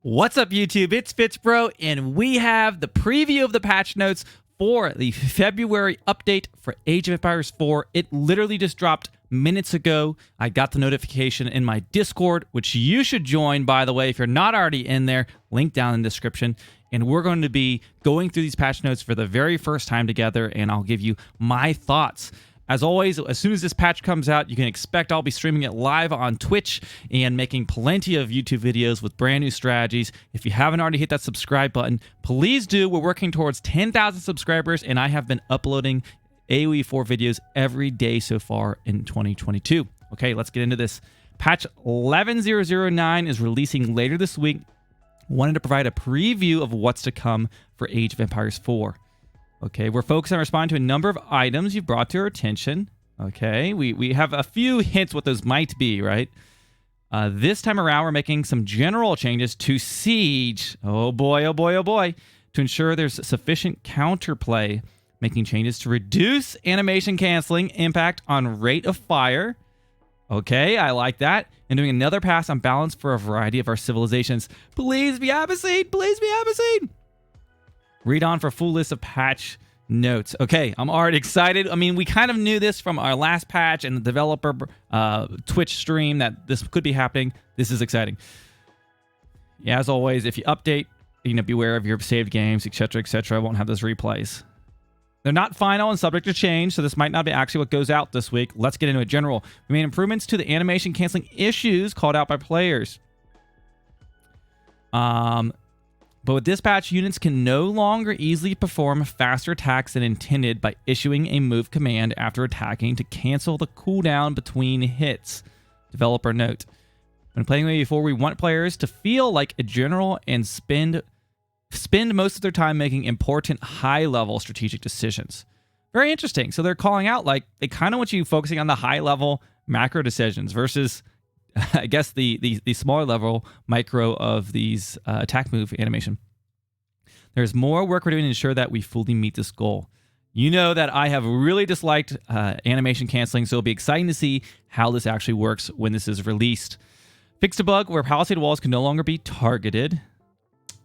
What's up, YouTube? It's FitzBro, and we have the preview of the patch notes for the February update for Age of Empires 4. It literally just dropped minutes ago. I got the notification in my Discord, which you should join, by the way, if you're not already in there. Link down in the description. And we're going to be going through these patch notes for the very first time together, and I'll give you my thoughts. As always, as soon as this patch comes out, you can expect I'll be streaming it live on Twitch and making plenty of YouTube videos with brand new strategies. If you haven't already hit that subscribe button, please do. We're working towards 10,000 subscribers, and I have been uploading AoE4 videos every day so far in 2022. Okay, let's get into this. Patch 11.009 is releasing later this week. Wanted to provide a preview of what's to come for Age of Empires 4. Okay, we're focused on responding to a number of items you've brought to our attention. Okay, we have a few hints what those might be, right? This time around, we're making some general changes to Siege. Oh boy, oh boy, oh boy. To ensure there's sufficient counterplay. Making changes to reduce animation canceling impact on rate of fire. Okay, I like that. And doing another pass on balance for a variety of our civilizations. Please be Abbasid! Please be Abbasid! Read on for a full list of patch notes. Okay, I'm already excited. I mean, we kind of knew this from our last patch and the developer Twitch stream that this could be happening. This is exciting. Yeah, as always, if you update, beware of your saved games, etc., etc. I won't have those replays. They're not final and subject to change, so this might not be actually what goes out this week. Let's get into it. General. We made improvements to the animation canceling issues called out by players. But with this patch, units can no longer easily perform faster attacks than intended by issuing a move command after attacking to cancel the cooldown between hits. Developer note. When playing AoE4, we want players to feel like a general and spend most of their time making important high-level strategic decisions. Very interesting. So they're calling out, like, they kind of want you focusing on the high-level macro decisions versus, I guess, the smaller level micro of these attack move animation. There's more work we're doing to ensure that we fully meet this goal. You know that I have really disliked animation canceling, so it'll be exciting to see how this actually works when this is released. Fixed a bug where palisade walls can no longer be targeted.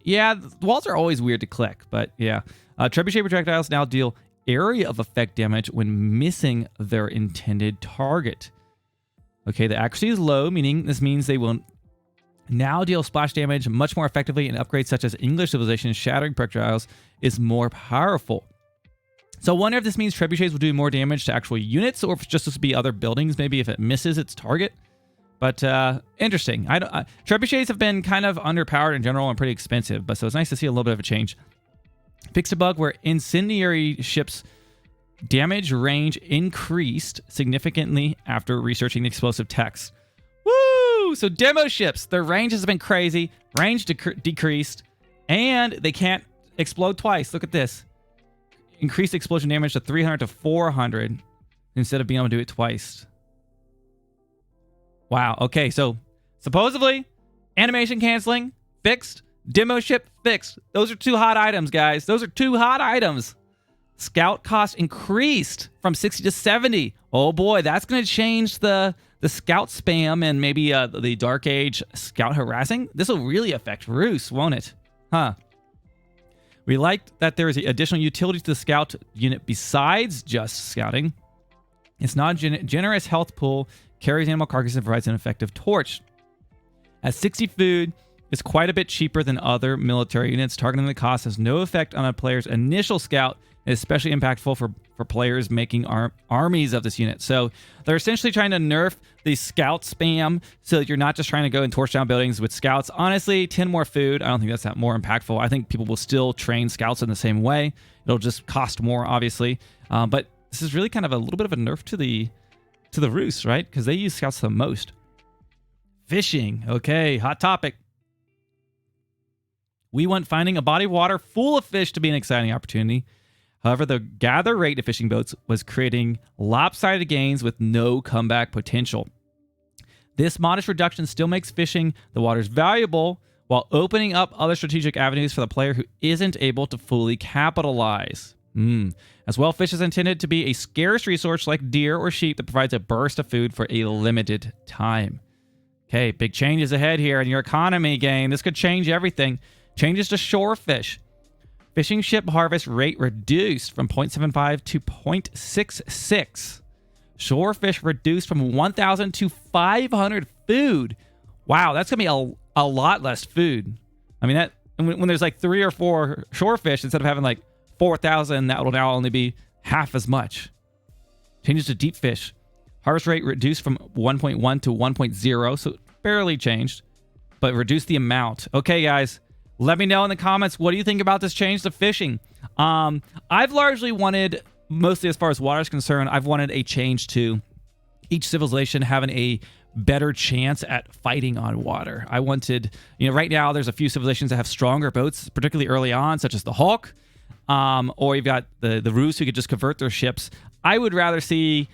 Yeah, the walls are always weird to click, but yeah. Trebuchet projectiles now deal area of effect damage when missing their intended target. Okay, the accuracy is low, meaning this means they will now deal splash damage much more effectively, and upgrades such as English Civilization shattering projectiles is more powerful. So I wonder if this means trebuchets will do more damage to actual units, or if it's just to be other buildings, maybe if it misses its target. But interesting. Trebuchets have been kind of underpowered in general and pretty expensive, but so it's nice to see a little bit of a change. Fixed a bug where incendiary ships damage range increased significantly after researching the explosive text. Woo! So demo ships, their range has been crazy. Range decreased, and they can't explode twice. Look at this. Increased explosion damage to 300 to 400 instead of being able to do it twice. Wow. Okay, so supposedly animation canceling fixed, demo ship fixed. Those are two hot items, guys. Those are two hot items. Scout cost increased from 60 to 70. Oh boy, that's going to change the scout spam and maybe the Dark Age scout harassing. This will really affect Rus, won't it? Huh. We liked that there is additional utility to the scout unit besides just scouting. It's not a generous health pool, carries animal carcasses, and provides an effective torch. At 60 food, it's quite a bit cheaper than other military units. Targeting the cost has no effect on a player's initial scout, and is especially impactful for players making armies of this unit. So they're essentially trying to nerf the scout spam so that you're not just trying to go and torch down buildings with scouts. Honestly, 10 more food, I don't think that's that more impactful. I think people will still train scouts in the same way. It'll just cost more, obviously. But this is really kind of a little bit of a nerf to the Rus, right? Because they use scouts the most. Fishing. Okay, hot topic. We want finding a body of water full of fish to be an exciting opportunity. However, the gather rate of fishing boats was creating lopsided gains with no comeback potential. This modest reduction still makes fishing the waters valuable while opening up other strategic avenues for the player who isn't able to fully capitalize. As well, fish is intended to be a scarce resource like deer or sheep that provides a burst of food for a limited time. Okay, big changes ahead here in your economy, game. This could change everything. Changes to shore fish. Fishing ship harvest rate reduced from 0.75 to 0.66. Shore fish reduced from 1,000 to 500 food. Wow, that's going to be a lot less food. I mean, that when there's like 3 or 4 shore fish, instead of having like 4,000, that will now only be half as much. Changes to deep fish. Harvest rate reduced from 1.1 to 1.0, so barely changed, but reduced the amount. Okay, guys, let me know in the comments, what do you think about this change to fishing? I've largely wanted, mostly as far as water is concerned, I've wanted a change to each civilization having a better chance at fighting on water. I wanted, right now there's a few civilizations that have stronger boats, particularly early on, such as the Hulk, or you've got the Rus who could just convert their ships. I would rather see,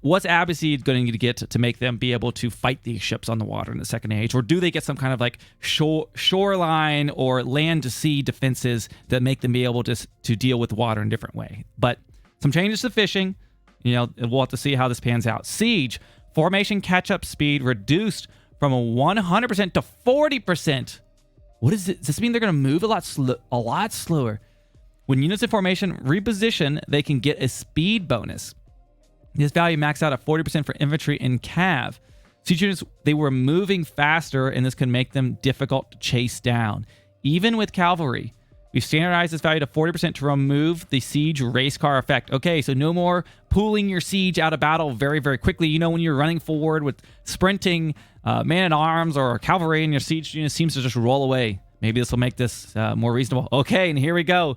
what's Abbasid going to get to make them be able to fight these ships on the water in the Second Age? Or do they get some kind of like shoreline or land to sea defenses that make them be able to deal with water in a different way? But some changes to fishing, we'll have to see how this pans out. Siege, formation catch-up speed reduced from 100% to 40%. What is it? Does this mean they're going to move a lot slower? When units in formation reposition, they can get a speed bonus. This value maxed out at 40% for infantry and cav. Siege units, they were moving faster, and this can make them difficult to chase down. Even with cavalry, we've standardized this value to 40% to remove the siege race car effect. Okay, so no more pulling your siege out of battle very, very quickly. When you're running forward with sprinting man-at-arms or cavalry, and your siege unit seems to just roll away. Maybe this will make this more reasonable. Okay, and here we go.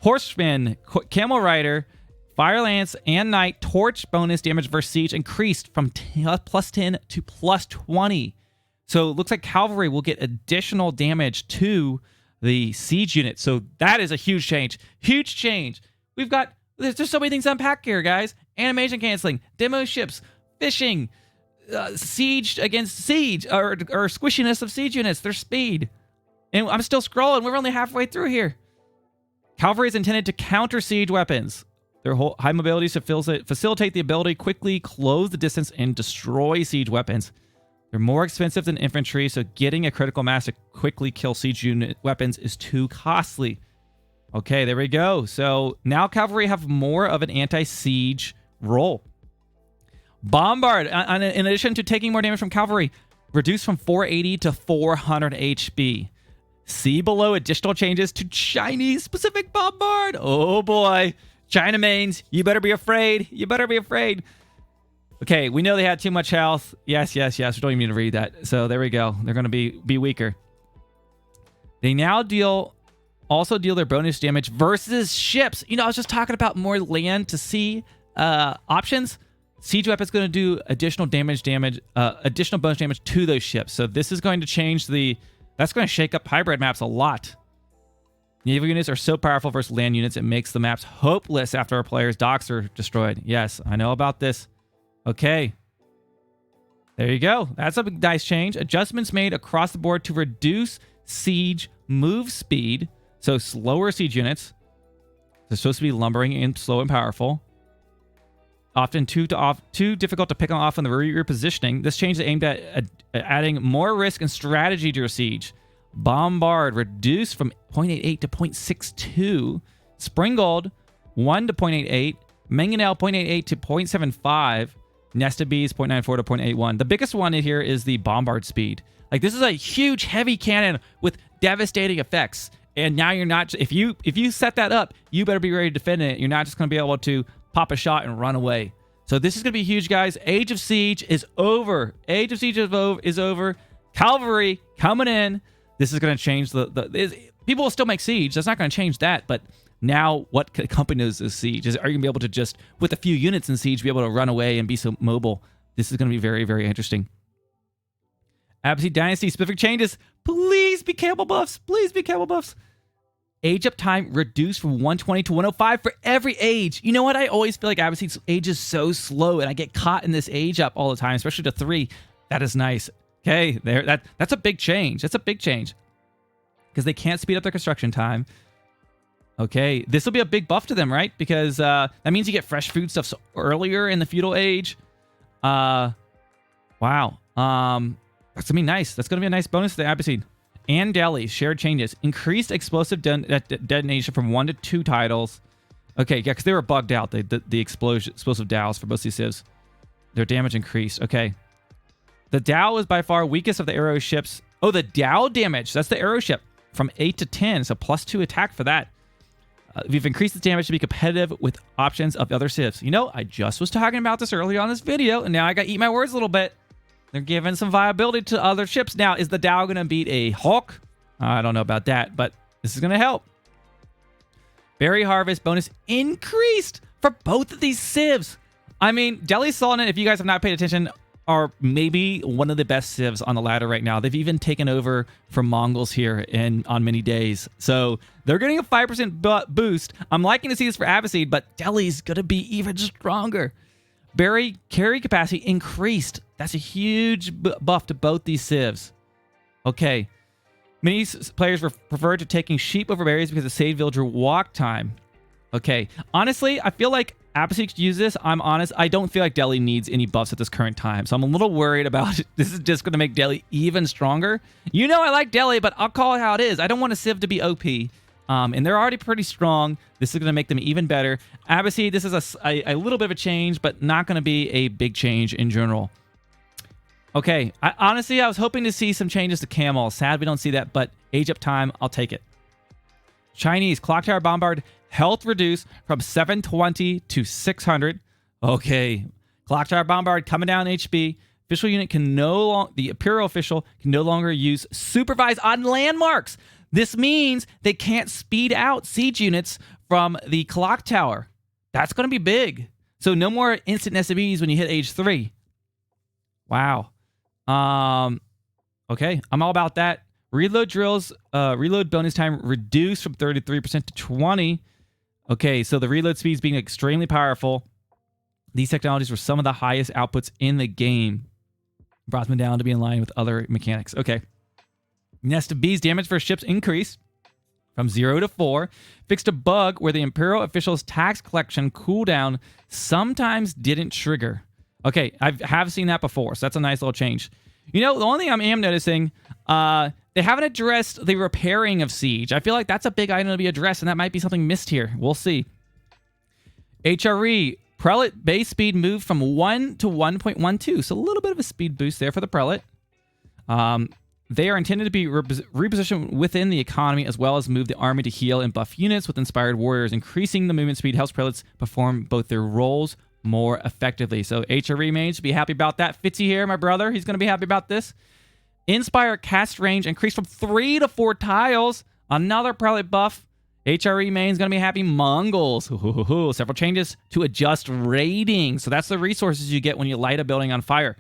Horseman, Camel Rider, Fire Lance, and Knight torch bonus damage versus siege increased from plus 10 to plus 20. So it looks like cavalry will get additional damage to the siege unit. So that is a huge change. Huge change. There's just so many things to unpack here, guys. Animation canceling, demo ships, fishing, siege against siege, or squishiness of siege units, their speed. And I'm still scrolling. We're only halfway through here. Cavalry is intended to counter siege weapons. Their high mobility facilitate the ability to quickly close the distance and destroy siege weapons. They're more expensive than infantry, so getting a critical mass to quickly kill siege unit weapons is too costly. Okay, there we go. So now cavalry have more of an anti-siege role. Bombard, in addition to taking more damage from cavalry, reduced from 480 to 400 HP. See below additional changes to Chinese-specific Bombard. Oh boy. China mains, you better be afraid. You better be afraid. Okay, we know they had too much health. Yes. We don't even need to read that. So there we go. They're going to be weaker. They now also deal their bonus damage versus ships. I was just talking about more land to sea options. Siege weapon's going to do additional bonus damage to those ships. So this is going to change that's going to shake up hybrid maps a lot. Naval units are so powerful versus land units, it makes the maps hopeless after our players' docks are destroyed. Yes, I know about this. Okay. There you go. That's a nice change. Adjustments made across the board to reduce siege move speed. So slower siege units. They're supposed to be lumbering and slow and powerful. Often too difficult to pick them off in the repositioning. This change is aimed at adding more risk and strategy to your siege. Bombard reduced from 0.88 to 0.62. Springald 1 to 0.88. Mangonel 0.88 to 0.75. Nested Bees 0.94 to 0.81. The biggest one in here is the Bombard speed. Like, this is a huge heavy cannon with devastating effects. And now you're not, if you set that up, you better be ready to defend it. You're not just going to be able to pop a shot and run away. So this is going to be huge, guys. Age of Siege is over. Age of Siege is over. Cavalry coming in. This is going to change people will still make Siege. That's not going to change that. But now what accompanies this Siege? Are you going to be able to just, with a few units in Siege, be able to run away and be so mobile? This is going to be very, very interesting. Abbasid Dynasty specific changes. Please be camel buffs. Please be camel buffs. Age up time reduced from 120 to 105 for every age. You know what? I always feel like Abbasid's age is so slow, and I get caught in this age up all the time, especially to 3. That is nice. Okay, that's a big change. That's a big change. Because they can't speed up their construction time. Okay, this will be a big buff to them, right? Because that means you get fresh foodstuffs earlier in the feudal age. Wow. That's going to be nice. That's going to be a nice bonus to the Abbasid. And Delhi, shared changes. Increased explosive detonation from 1 to 2 titles. Okay, yeah, because they were bugged out, the explosive dowels for both these civs. Their damage increased. Okay. The Dow is by far weakest of the arrow ships. Oh, the Dow damage. That's the arrow ship. From 8 to 10. So +2 attack for that. We've increased its damage to be competitive with options of other civs. You know, I just was talking about this earlier on this video, and now I got to eat my words a little bit. They're giving some viability to other ships. Now, is the Dow going to beat a Hawk? I don't know about that, but this is going to help. Berry harvest bonus increased for both of these civs. I mean, Delhi Sultanate, if you guys have not paid attention, are maybe one of the best civs on the ladder right now. They've even taken over from Mongols here on many days. So they're getting a 5% boost. I'm liking to see this for Abbasid, but Delhi's going to be even stronger. Berry carry capacity increased. That's a huge buff to both these civs. Okay. Many players prefer to taking sheep over berries because it saved villager walk time. Okay. Honestly, I feel like Abbasid could use this. I'm honest. I don't feel like Delhi needs any buffs at this current time. So I'm a little worried about it. This is just going to make Delhi even stronger. You know I like Delhi, but I'll call it how it is. I don't want a civ to be OP. And they're already pretty strong. This is going to make them even better. Abbasid, this is a little bit of a change, but not going to be a big change in general. Okay, honestly, I was hoping to see some changes to Camel. Sad we don't see that, but age up time, I'll take it. Chinese, Clock Tower Bombard, health reduced from 720 to 600. Okay, Clock Tower Bombard coming down HB. Official unit can the Imperial official can no longer use supervise on landmarks. This means they can't speed out siege units from the clock tower. That's going to be big. So no more instant SMEs when you hit age 3. Wow. Okay, I'm all about that. Reload drills, reload bonus time reduced from 33% to 20. Okay, so the reload speeds being extremely powerful. These technologies were some of the highest outputs in the game. Brought them down to be in line with other mechanics. Okay. Nest of Bees damage for ships increased from 0 to 4. Fixed a bug where the Imperial officials' tax collection cooldown sometimes didn't trigger. Okay, I have seen that before, so that's a nice little change. You know, the only thing I am noticing, they haven't addressed the repairing of Siege. I feel like that's a big item to be addressed, and that might be something missed here. We'll see. HRE, Prelate base speed moved from 1 to 1.12, so a little bit of a speed boost there for the Prelate. They are intended to be repositioned within the economy, as well as move the army to heal and buff units with inspired warriors. Increasing the movement speed helps prelates perform both their roles more effectively. So HRE mains should be happy about that. Fitzy here, my brother, he's going to be happy about this. Inspire cast range increased from 3 to 4 tiles. Another prelate buff. HRE main's going to be happy. Mongols. Several changes to adjust rating. So that's the resources you get when you light a building on fire.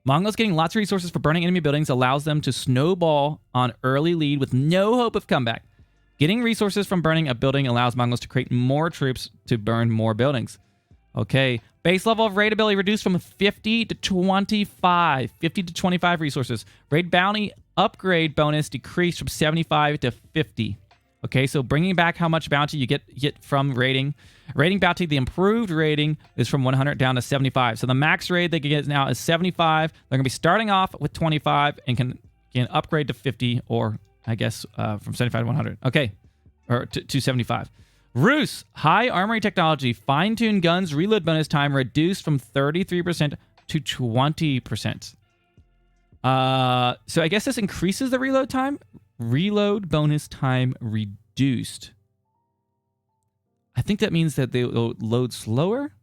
Mongols getting lots of resources for burning enemy buildings allows them to snowball on early lead with no hope of comeback. Getting resources from burning a building allows Mongols to create more troops to burn more buildings. Okay, base level of raid ability reduced from 50 to 25. 50 to 25 resources. Raid bounty upgrade bonus decreased from 75 to 50. Okay, so bringing back how much bounty you get from raiding. Raiding bounty, the improved rating is from 100 down to 75. So the max raid they can get now is 75. They're going to be starting off with 25 and can upgrade to 50, or I guess from 75 to 100. Okay, or to 75. Rus, high armory technology, fine-tuned guns, reload bonus time reduced from 33% to 20%. So I guess this increases the reload time. Reload bonus time reduced. I think that means that they will load slower.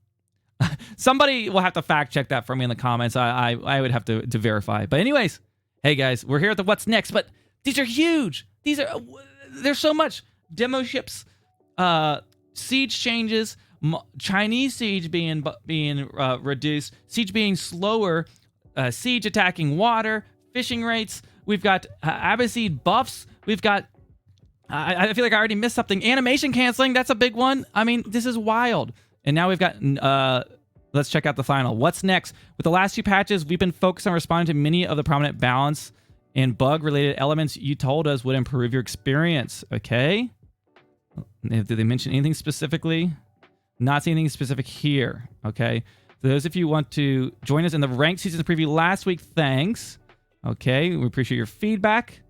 Somebody will have to fact check that for me in the comments. I would have to verify. But anyways, hey guys, we're here at the what's next. But these are huge. There's so much. Demo ships, siege changes, Chinese siege being reduced, siege being slower, siege attacking water, fishing rates. We've got Abbasid buffs. We've got, I feel like I already missed something. Animation canceling, that's a big one. I mean, this is wild. And now we've got, let's check out the final. What's next? With the last 2 patches, we've been focused on responding to many of the prominent balance and bug-related elements you told us would improve your experience. Okay. Did they mention anything specifically? Not seeing anything specific here. Okay. For those of you who want to join us in the ranked season preview last week, thanks. Okay, we appreciate your feedback.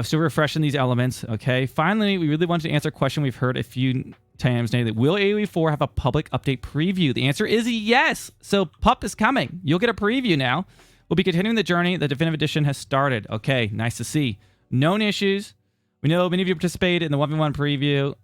Still refreshing these elements. Okay, finally, we really wanted to answer a question we've heard a few times now. Will AoE4 have a public update preview? The answer is yes. So PUP is coming. You'll get a preview now. We'll be continuing the journey. The definitive edition has started. Okay, nice to see. Known issues. We know many of you participated in the 1v1 preview.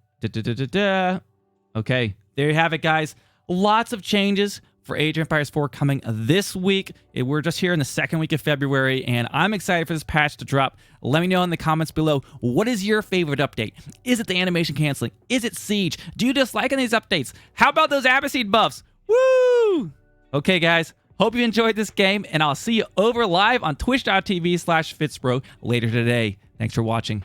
Okay, there you have it, guys. Lots of changes for Age of Empires 4 coming this week. We're just here in the second week of February, and I'm excited for this patch to drop. Let me know in the comments below, what is your favorite update? Is it the animation canceling? Is it Siege? Do you dislike any of these updates? How about those Abbasid buffs? Woo! Okay, guys. Hope you enjoyed this game, and I'll see you over live on twitch.tv/FitzBro later today. Thanks for watching.